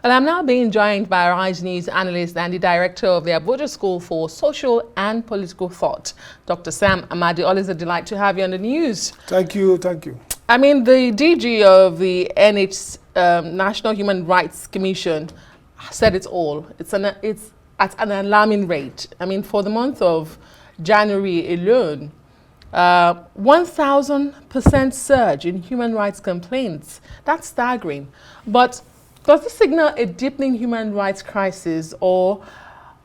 Well, I'm now being joined by Rise News analyst and the director of the Abuja School for Social and Political Thought, Dr. Sam Amadi. Always a delight to have you on the news. Thank you, thank you. I mean, the DG of the National Human Rights Commission said it all. It's at an alarming rate. I mean, for the month of January alone, 1,000% surge in human rights complaints. That's staggering. But does this signal a deepening human rights crisis, or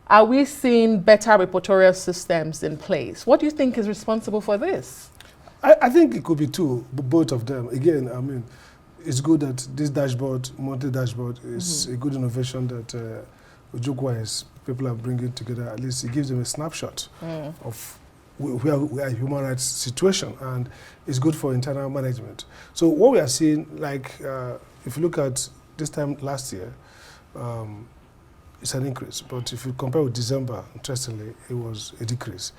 are we seeing better reportorial systems in place? What do you think is responsible for this? I think it could be both of them. Again, I mean, it's good that this dashboard, monthly dashboard, is a good innovation that Ojukwu people are bringing together. At least it gives them a snapshot of where we are human rights situation, and it's good for internal management. So what we are seeing, like if you look at this time last year, it's an increase. But if you compare with December, interestingly, it was a decrease.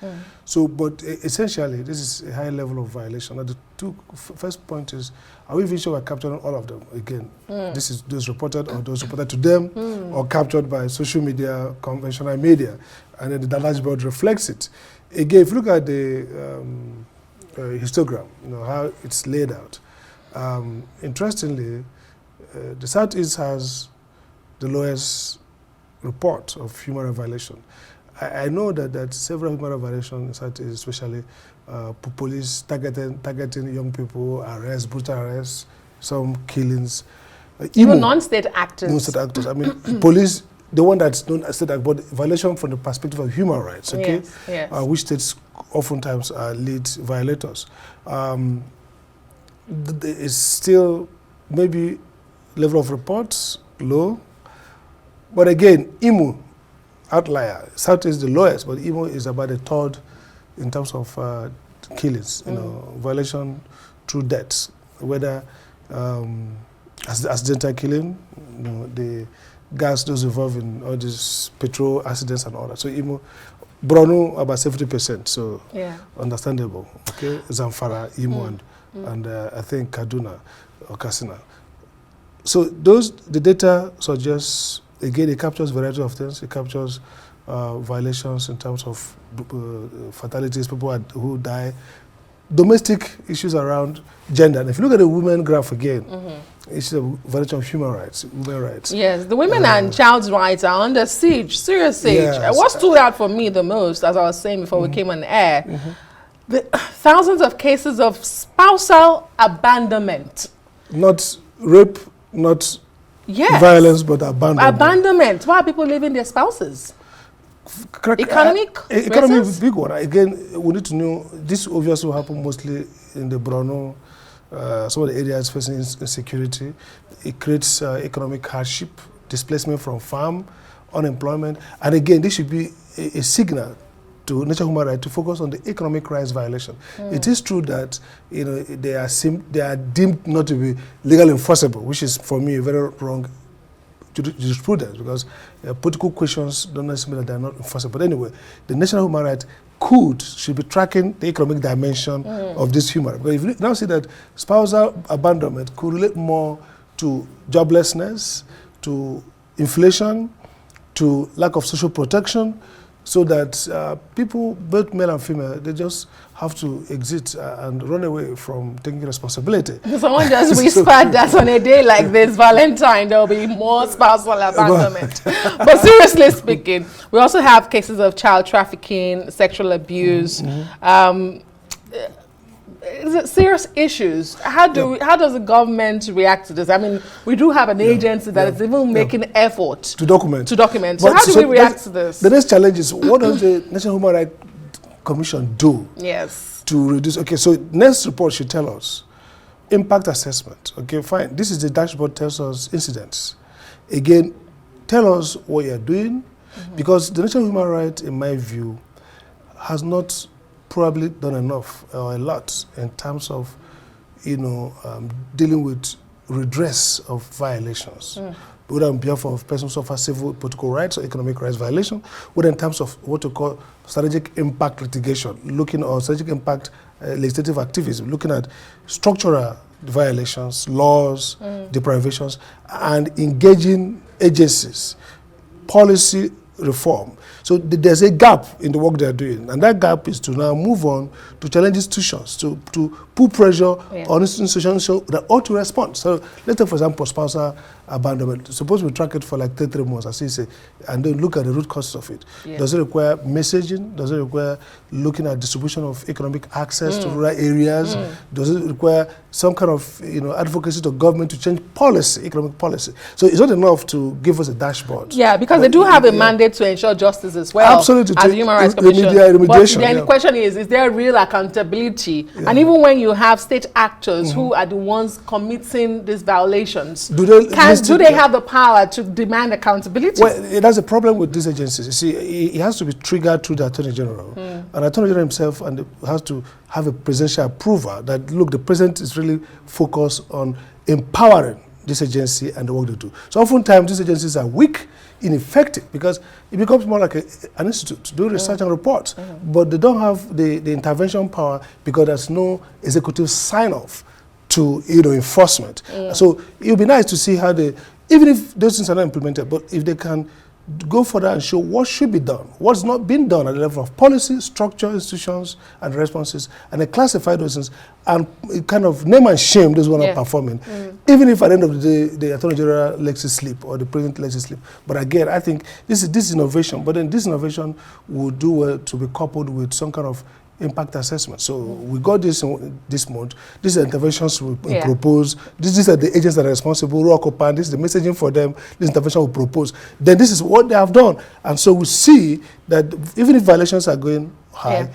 So, but essentially, this is a high level of violation. Now, the first point is, are we even sure we're capturing all of them? Again, this is those reported or those reported to them or captured by social media, conventional media, and then the dashboard reflects it. Again, if you look at the histogram, you know, how it's laid out, interestingly, the Southeast has the lowest report of human rights violation. I know that several human rights violations in Southeast, especially police targeting young people, arrests, brutal arrests, some killings. Even non-state actors. Non-state actors. I mean, police, the one that's known as state act, but violation from the perspective of human rights, okay? Yes, yes. Which states oftentimes lead violators. It's still maybe level of reports low, but again, Imo outlier. South is the lowest, but Imo is about a third in terms of killings, you know, violation through deaths, whether accidental killing, you know, the gas those involved in all these petrol accidents and all that. So Imo, Borno about 70%, so understandable. Okay, Zamfara, Imo, and I think Kaduna or Katsina. So the data suggests, again, it captures a variety of things. It captures violations in terms of fatalities, people who die, domestic issues around gender. And if you look at the women graph again, it's a violation of human rights, women rights. Yes, the women and child's rights are under siege, serious siege. Yes. What stood out for me the most, as I was saying before we came on air, the thousands of cases of spousal abandonment. Not rape, not violence, but abandonment. Abandonment. Why are people leaving their spouses? Economy is a big one. Again, we need to know, this obviously will happen mostly in the Borno, some of the areas facing insecurity. It creates economic hardship, displacement from farm, unemployment. And again, this should be a signal to National Human Rights to focus on the economic rights violation. It is true that, you know, they are deemed not to be legally enforceable, which is for me a very wrong jurisprudence, because political questions don't necessarily mean that they are not enforceable. But anyway, the National Human Rights should be tracking the economic dimension of this human rights. But if you now see that spousal abandonment could relate more to joblessness, to inflation, to lack of social protection, so that people, both male and female, they just have to exit and run away from taking responsibility. Someone just whispered that on a day like this, Valentine, there will be more spousal abandonment. But seriously speaking, we also have cases of child trafficking, sexual abuse, serious issues. How does the government react to this? I mean, we do have an agency that is even making effort to document. So how do we react to this? The next challenge is, what does the National Human Rights Commission do? Yes. To reduce. Okay, so next report should tell us impact assessment. Okay, fine. This is the dashboard, tells us incidents. Again, tell us what you are doing, because the National Human Rights, in my view, has not probably done enough or a lot in terms of, you know, dealing with redress of violations, whether on behalf of persons who suffer civil, political rights or economic rights violation, whether in terms of what we call strategic impact litigation, looking at strategic impact legislative activism, looking at structural violations, laws, deprivations, and engaging agencies, policy reform. So there's a gap in the work they're doing, and that gap is to now move on to challenge institutions, to put pressure on institutions so that ought to respond. So let's take, for example, spousal abandonment. Suppose we track it for like 3 months, as you say, and then look at the root causes of it. Does it require messaging? Does it require looking at distribution of economic access to rural areas? Does it require some kind of advocacy to government to change policy, economic policy? So it's not enough to give us a dashboard. Yeah, because they do have a mandate to ensure justice as well. Absolutely. As the Human Rights Commission. But then the question is there real accountability? And even when you have state actors who are the ones committing these violations, do they have the power to demand accountability? Well, that's a problem with these agencies. You see, it has to be triggered through the Attorney General. And Attorney General himself has to have a presidential approval that, look, the president is really focused on empowering this agency and the work they do. So oftentimes these agencies are weak, ineffective, because it becomes more like an institute to do research and reports. But they don't have the intervention power because there's no executive sign-off to enforcement. So it would be nice to see how they, even if those things are not implemented, but if they can go further and show what should be done, what's not been done at the level of policy, structure, institutions, and responses, and they classify those things and kind of name and shame those who are not performing, even if at the end of the day the Attorney General lets it slip or the President lets it slip. But again, I think this is innovation, but then this innovation would do well to be coupled with some kind of impact assessment. So we got this month. These are interventions we propose. These are the agents that are responsible, who occupy. This is the messaging for them. This intervention we propose. Then this is what they have done. And so we see that even if violations are going high,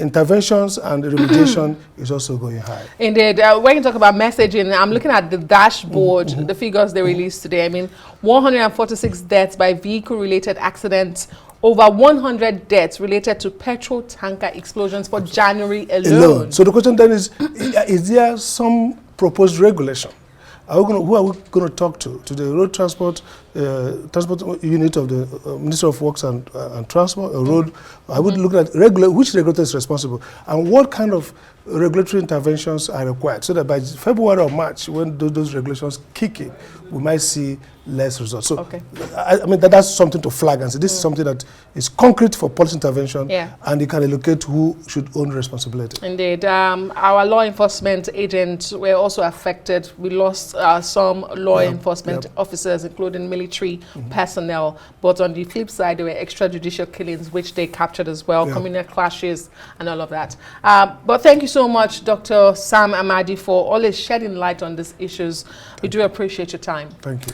interventions and remediation is also going high. Indeed. When you talk about messaging, I'm looking at the dashboard, the figures they released today. I mean, 146 deaths by vehicle-related accidents, over 100 deaths related to petrol tanker explosions for January alone. So the question then is there some proposed regulation? Who are we going to talk to? To the road transport unit of the Ministry of Works and Transport, road? I would look at which regulator is responsible and what kind of regulatory interventions are required, so that by February or March, when those regulations kick in, we might see less results. So, I mean, that's something to flag and say this is something that is concrete for policy intervention, and you can allocate who should own responsibility. Indeed. Our law enforcement agents were also affected. We lost some law enforcement officers, including military personnel. But on the flip side, there were extrajudicial killings, which they captured as well, communal clashes and all of that. But thank you so much, Dr. Sam Amadi, for always shedding light on these issues. We do appreciate your time. Thank you.